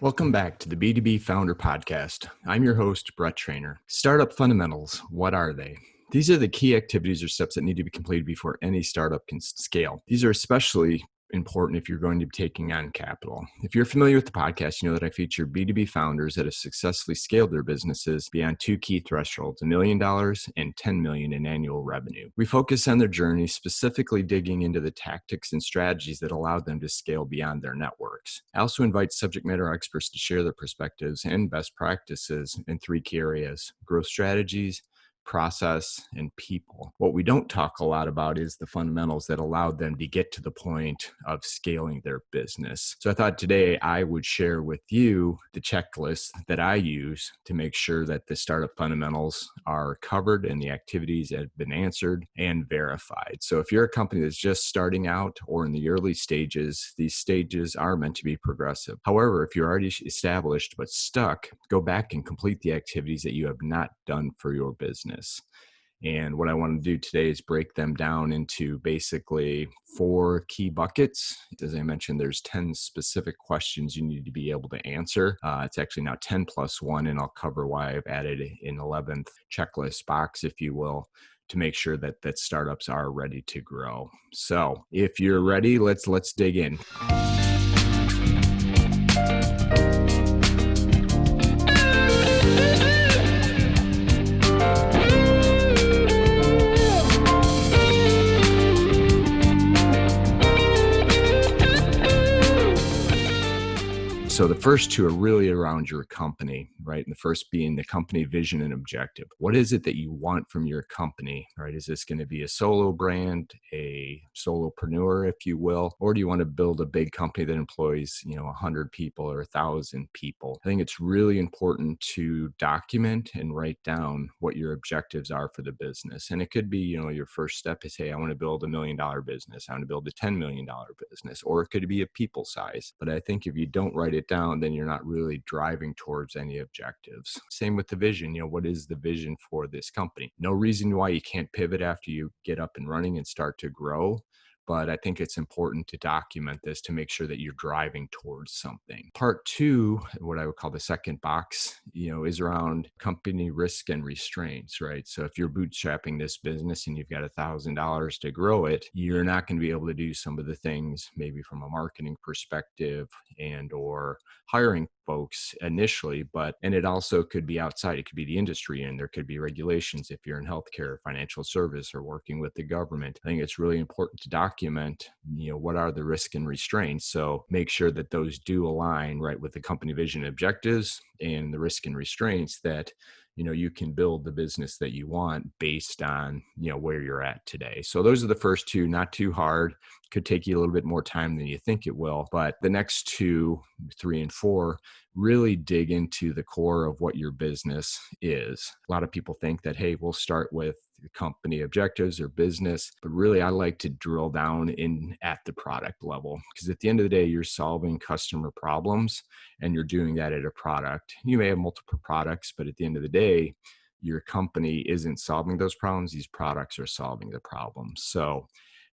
Welcome back to the B2B Founder Podcast. I'm your host, Brett Trainer. Startup fundamentals, what are they? These are the key activities or steps that need to be completed before any startup can scale. These are especially important if you're going to be taking on capital. If you're familiar with the podcast, you know that I feature B2B founders that have successfully scaled their businesses beyond two key thresholds, $1 million and $10 million in annual revenue. We focus on their journey, specifically digging into the tactics and strategies that allow them to scale beyond their networks. I also invite subject matter experts to share their perspectives and best practices in three key areas: growth strategies, process, and people. What we don't talk a lot about is the fundamentals that allowed them to get to the point of scaling their business. So I thought today I would share with you the checklist that I use to make sure that the startup fundamentals are covered and the activities have been answered and verified. So if you're a company that's just starting out or in the early stages, these stages are meant to be progressive. However, if you're already established but stuck, go back and complete the activities that you have not done for your business. And what I want to do today is break them down into basically 4 key buckets. As I mentioned, there's 10 specific questions you need to be able to answer. It's actually now 10 plus 1, and I'll cover why I've added an 11th checklist box, if you will, to make sure that startups are ready to grow. So if you're ready, let's dig in. So the first 2 are really around your company, right? And the first being the company vision and objective. What is it that you want from your company, right? Is this going to be a solo brand, a solopreneur, if you will? Or do you want to build a big company that employs, 100 people or 1,000 people? I think it's really important to document and write down what your objectives are for the business. And it could be, your first step is, hey, I want to build $1 million business. I want to build a $10 million business, or it could be a people size. But I think if you don't write it down, then you're not really driving towards any objectives. Same with the vision. What is the vision for this company? No reason why you can't pivot after you get up and running and start to grow. But I think it's important to document this to make sure that you're driving towards something. Part 2, what I would call the second box, is around company risk and restraints, right? So if you're bootstrapping this business and you've got $1,000 to grow it, you're not going to be able to do some of the things maybe from a marketing perspective and or hiring folks initially, and it also could be outside. It could be the industry, and there could be regulations if you're in healthcare, financial service, or working with the government. I think it's really important to document, what are the risk and restraints. So make sure that those do align right with the company vision and objectives and the risk and restraints that you can build the business that you want based on, where you're at today. So those are the first 2, not too hard. Could take you a little bit more time than you think it will. But the next 2, 3, and 4 really dig into the core of what your business is. A lot of people think that, hey, we'll start with company objectives or business, but really I like to drill down in at the product level, because at the end of the day, you're solving customer problems and you're doing that at a product. You may have multiple products, but at the end of the day, your company isn't solving those problems. These products are solving the problems. So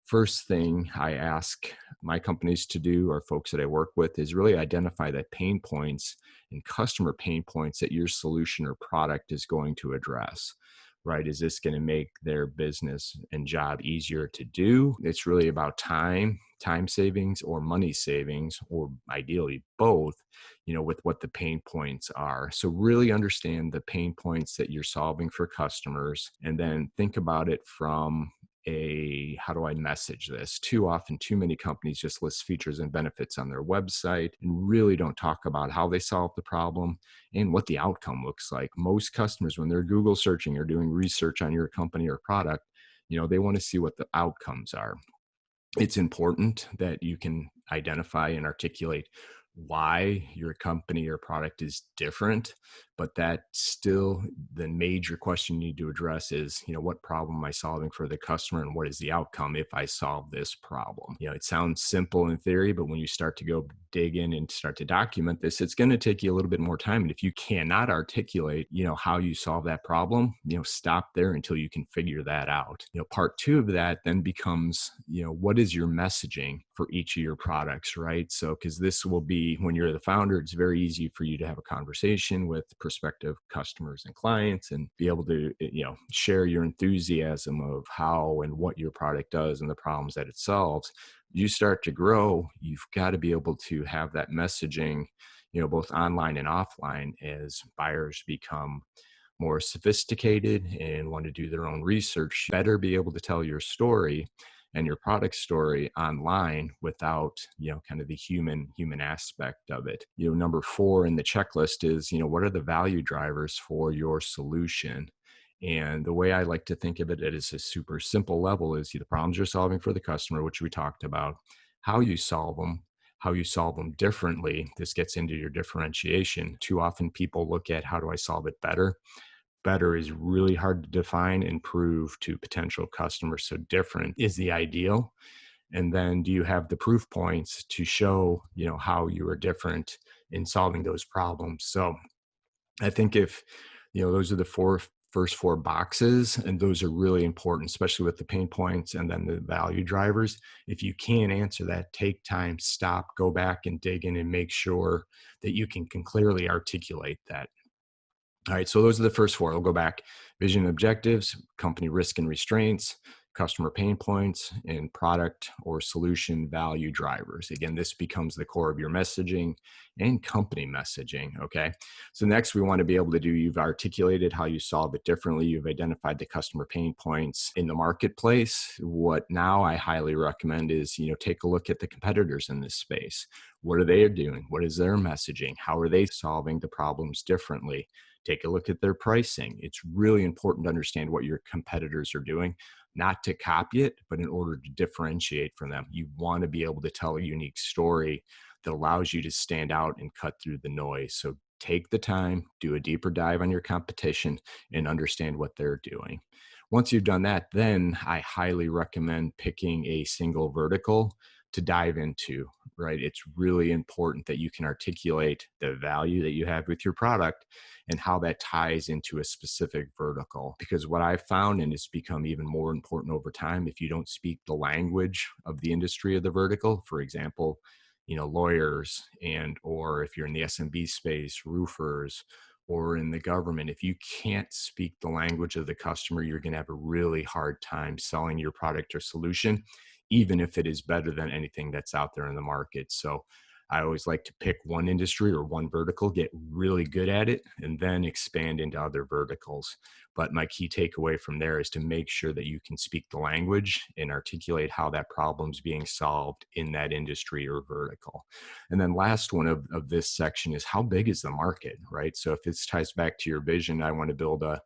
first thing I ask my companies to do, or folks that I work with, is really identify the pain points and customer pain points that your solution or product is going to address. Right? Is this going to make their business and job easier to do? It's really about time savings, or money savings, or ideally both, with what the pain points are. So really understand the pain points that you're solving for customers, and then think about it from how do I message this? Too often, too many companies just list features and benefits on their website and really don't talk about how they solve the problem and what the outcome looks like. Most customers, when they're Google searching or doing research on your company or product, they want to see what the outcomes are. It's important that you can identify and articulate why your company or product is different, but that still the major question you need to address is, what problem am I solving for the customer, and what is the outcome if I solve this problem? It sounds simple in theory, but when you start to go dig in and start to document this, it's going to take you a little bit more time. And if you cannot articulate, how you solve that problem, stop there until you can figure that out. Part two of that then becomes, what is your messaging for each of your products, right? So, because this will be, when you're the founder, it's very easy for you to have a conversation with prospective customers and clients and be able to, share your enthusiasm of how and what your product does and the problems that it solves. You start to grow, you've got to be able to have that messaging, both online and offline, as buyers become more sophisticated and want to do their own research. Better be able to tell your story and your product story online without, kind of the human aspect of it. Number 4 in the checklist is, what are the value drivers for your solution? And the way I like to think of it at a super simple level is the problems you're solving for the customer, which we talked about, how you solve them differently. This gets into your differentiation. Too often people look at, how do I solve it better? Better is really hard to define and prove to potential customers. So different is the ideal. And then do you have the proof points to show, how you are different in solving those problems? So I think if, those are the first four boxes, and those are really important, especially with the pain points and then the value drivers. If you can't answer that, take time, stop, go back and dig in and make sure that you can clearly articulate that. All right, so those are the first 4. I'll go back. Vision and objectives, company risk and restraints, customer pain points, and product or solution value drivers. Again, this becomes the core of your messaging and company messaging, okay? So next we want to be able to do, you've articulated how you solve it differently. You've identified the customer pain points in the marketplace. What now I highly recommend is, take a look at the competitors in this space. What are they doing? What is their messaging? How are they solving the problems differently? Take a look at their pricing. It's really important to understand what your competitors are doing, not to copy it, but in order to differentiate from them. You want to be able to tell a unique story that allows you to stand out and cut through the noise. So take the time, do a deeper dive on your competition, and understand what they're doing. Once you've done that, then I highly recommend picking a single vertical to dive into, right? It's really important that you can articulate the value that you have with your product and how that ties into a specific vertical. Because what I've found, and it's become even more important over time, if you don't speak the language of the industry of the vertical, for example, lawyers, or if you're in the SMB space, roofers, or in the government, if you can't speak the language of the customer, you're going to have a really hard time selling your product or solution, even if it is better than anything that's out there in the market. So I always like to pick one industry or one vertical, get really good at it, and then expand into other verticals. But my key takeaway from there is to make sure that you can speak the language and articulate how that problem's being solved in that industry or vertical. And then last one of this section is, how big is the market, right? So if this ties back to your vision, I want to build a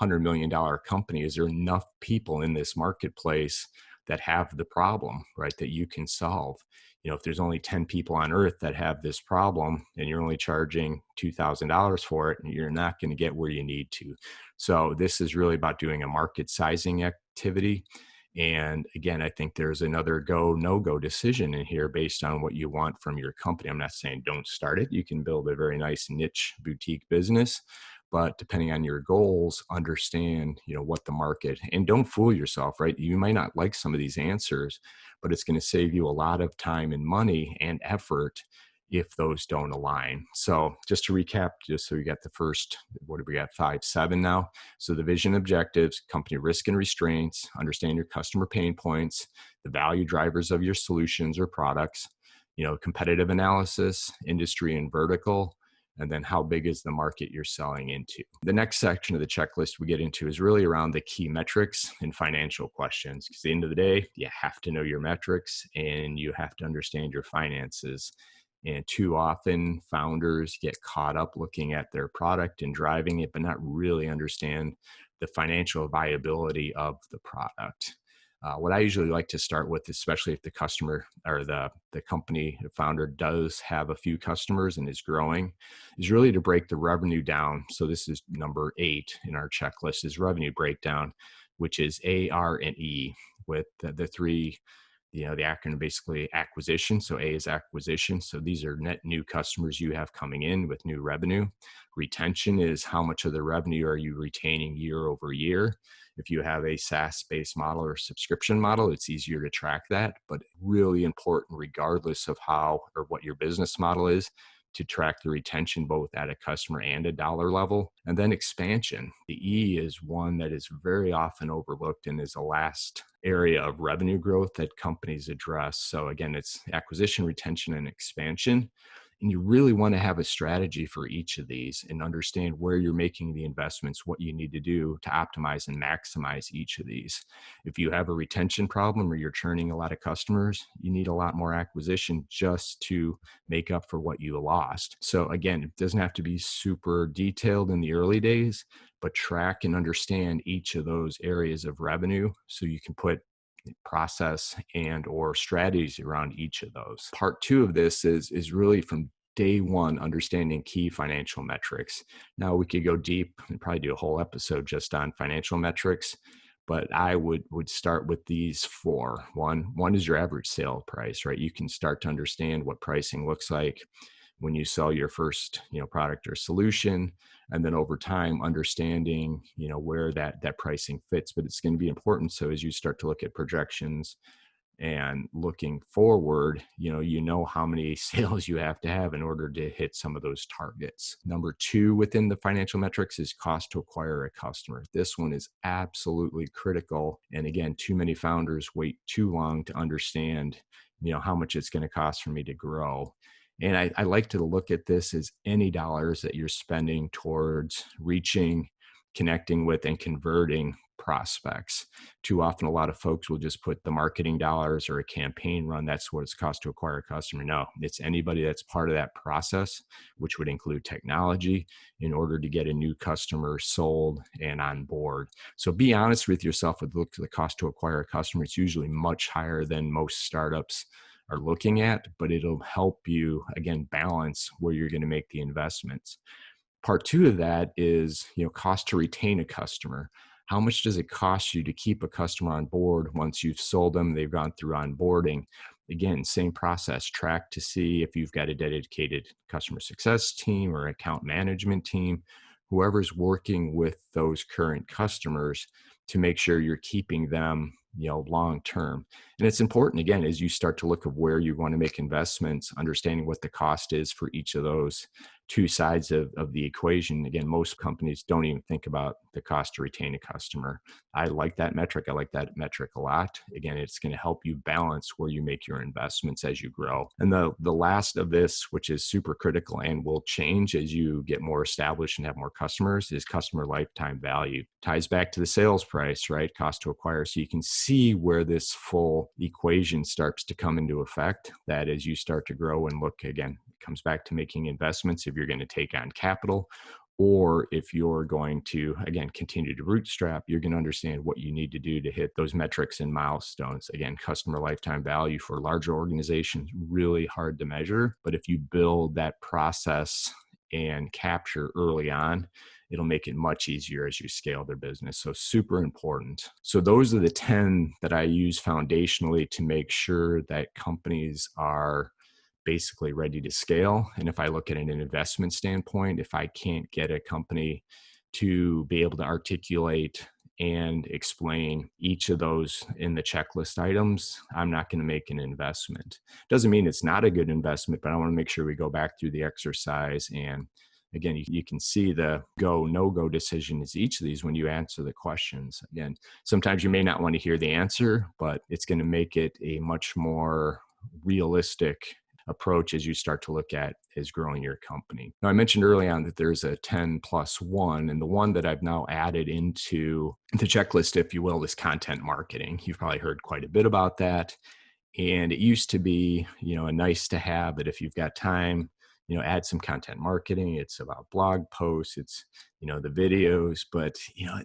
$100 million company. Is there enough people in this marketplace that have the problem, right, that you can solve? If there's only 10 people on earth that have this problem and you're only charging $2,000 for it, you're not going to get where you need to. So this is really about doing a market sizing activity. And again, I think there's another go, no-go decision in here based on what you want from your company. I'm not saying don't start it. You can build a very nice niche boutique business, but depending on your goals, understand, what the market, and don't fool yourself, right? You might not like some of these answers, but it's going to save you a lot of time and money and effort if those don't align. So just to recap, just so we got the first, what have we got, 5, 7 now? So the vision objectives, company risk and restraints, understand your customer pain points, the value drivers of your solutions or products, competitive analysis, industry and vertical, and then how big is the market you're selling into. The next section of the checklist we get into is really around the key metrics and financial questions. Because at the end of the day, you have to know your metrics and you have to understand your finances. And too often founders get caught up looking at their product and driving it, but not really understand the financial viability of the product. What I usually like to start with, especially if the customer or the company founder does have a few customers and is growing, is really to break the revenue down. So this is number 8 in our checklist, is revenue breakdown, which is A, R, and E, with the 3 the acronym basically acquisition. So A is acquisition. So these are net new customers you have coming in with new revenue. Retention is how much of the revenue are you retaining year over year. If you have a SaaS-based model or subscription model, it's easier to track that, but really important regardless of how or what your business model is, to track the retention both at a customer and a dollar level. And then expansion. The E is one that is very often overlooked and is the last area of revenue growth that companies address. So again, it's acquisition, retention, and expansion. And you really want to have a strategy for each of these and understand where you're making the investments, what you need to do to optimize and maximize each of these. If you have a retention problem or you're churning a lot of customers, you need a lot more acquisition just to make up for what you lost. So again, it doesn't have to be super detailed in the early days, but track and understand each of those areas of revenue so you can put process and or strategies around each of those. Part two of this is really from day one, understanding key financial metrics. Now we could go deep and probably do a whole episode just on financial metrics, but I would start with these four. One is your average sale price, right? You can start to understand what pricing looks like when you sell your first product or solution, and then over time understanding where that pricing fits. But it's going to be important, so as you start to look at projections and looking forward, you know how many sales you have to have in order to hit some of those targets. Number two within the financial metrics is cost to acquire a customer. This one is absolutely critical, and again, too many founders wait too long to understand how much it's going to cost for me to grow. And I like to look at this as any dollars that you're spending towards reaching, connecting with, and converting prospects. Too often, a lot of folks will just put the marketing dollars or a campaign run. That's what it's cost to acquire a customer. No, it's anybody that's part of that process, which would include technology in order to get a new customer sold and on board. So be honest with yourself with look at the cost to acquire a customer. It's usually much higher than most startups are looking at, but it'll help you, again, balance where you're going to make the investments. Part two of that is, cost to retain a customer. How much does it cost you to keep a customer on board once you've sold them, they've gone through onboarding? Again, same process, track to see if you've got a dedicated customer success team or account management team, whoever's working with those current customers to make sure you're keeping them long term. And it's important, again, as you start to look at where you want to make investments, understanding what the cost is for each of those two sides of the equation. Again, most companies don't even think about the cost to retain a customer. I like that metric. I like that metric a lot. Again, it's going to help you balance where you make your investments as you grow. And the last of this, which is super critical and will change as you get more established and have more customers, is customer lifetime value. Ties back to the sales price, right? Cost to acquire. So you can see where this full equation starts to come into effect, that as you start to grow and look, again, it comes back to making investments if you're going to take on capital, or if you're going to, again, continue to bootstrap, you're going to understand what you need to do to hit those metrics and milestones. Again, customer lifetime value for larger organizations, really hard to measure, but if you build that process and capture early on, it'll make it much easier as you scale their business. So super important. So those are the 10 that I use foundationally to make sure that companies are basically ready to scale. And if I look at an investment standpoint, if I can't get a company to be able to articulate and explain each of those in the checklist items, I'm not going to make an investment. Doesn't mean it's not a good investment, but I want to make sure we go back through the exercise. And again, you can see the go, no-go decision is each of these when you answer the questions. Again, sometimes you may not want to hear the answer, but it's going to make it a much more realistic approach as you start to look at is growing your company. Now, I mentioned early on that there's a 10+1, and the one that I've now added into the checklist, if you will, is content marketing. You've probably heard quite a bit about that. And it used to be, a nice to have, that if you've got time, add some content marketing. It's about blog posts, it's, the videos, but,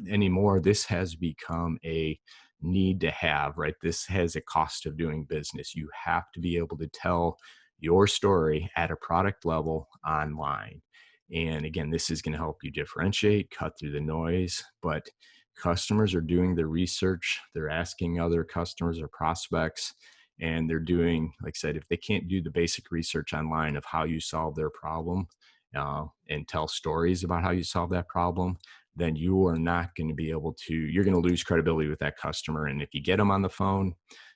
anymore, this has become a need to have, right? This has a cost of doing business. You have to be able to tell your story at a product level online. And again, this is going to help you differentiate, cut through the noise, but customers are doing their research. They're asking other customers or prospects, and they're doing, like I said, if they can't do the basic research online of how you solve their problem and tell stories about how you solve that problem, then you are not going to be able to, you're going to lose credibility with that customer. And if you get them on the phone,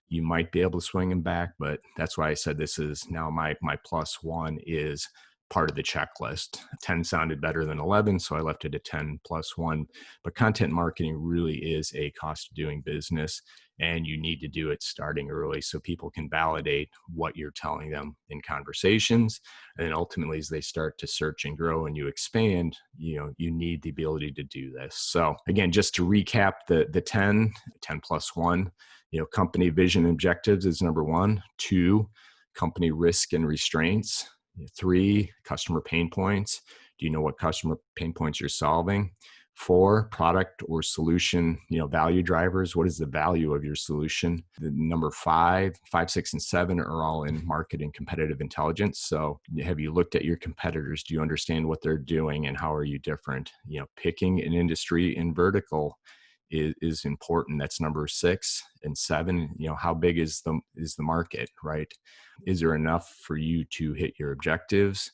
you might be able to swing them back. But that's why I said this is now my +1 is part of the checklist. 10 sounded better than 11, so I left it at 10 +1. But content marketing really is a cost of doing business, and you need to do it starting early so people can validate what you're telling them in conversations. And then ultimately, as they start to search and grow and you expand, you need the ability to do this. So again, just to recap the 10 +1, company vision and objectives is number 1. 2, company risk and restraints. 3, customer pain points. Do you know what customer pain points you're solving? 4, product or solution, value drivers. What is the value of your solution? The number 5, 6, and 7 are all in market and competitive intelligence. So have you looked at your competitors? Do you understand what they're doing and how are you different? Picking an industry and vertical is important. That's number 6. And 7, how big is the market, right? Is there enough for you to hit your objectives?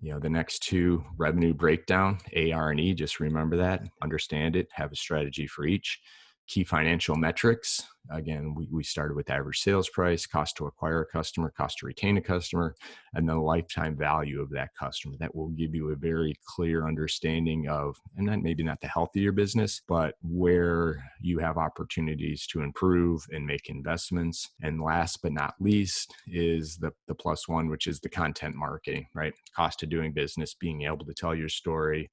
The next 2, revenue breakdown, A, R, and E, just remember that, understand it, have a strategy for each. Key financial metrics. Again, we started with average sales price, cost to acquire a customer, cost to retain a customer, and the lifetime value of that customer. That will give you a very clear understanding of, and maybe not the health of your business, but where you have opportunities to improve and make investments. And last but not least is the +1, which is the content marketing, right? Cost of doing business, being able to tell your story,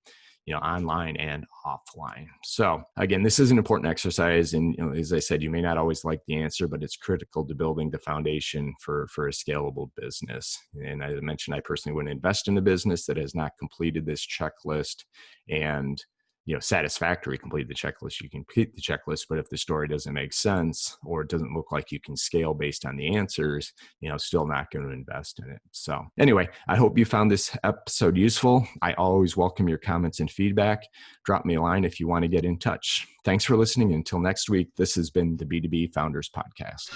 online and offline. So again, this is an important exercise. And as I said, you may not always like the answer, but it's critical to building the foundation for a scalable business. And as I mentioned, I personally wouldn't invest in a business that has not completed this checklist and satisfactory complete the checklist. You can complete the checklist, but if the story doesn't make sense or it doesn't look like you can scale based on the answers, still not going to invest in it. So anyway, I hope you found this episode useful. I always welcome your comments and feedback. Drop me a line if you want to get in touch. Thanks for listening. Until next week, this has been the B2B Founders Podcast.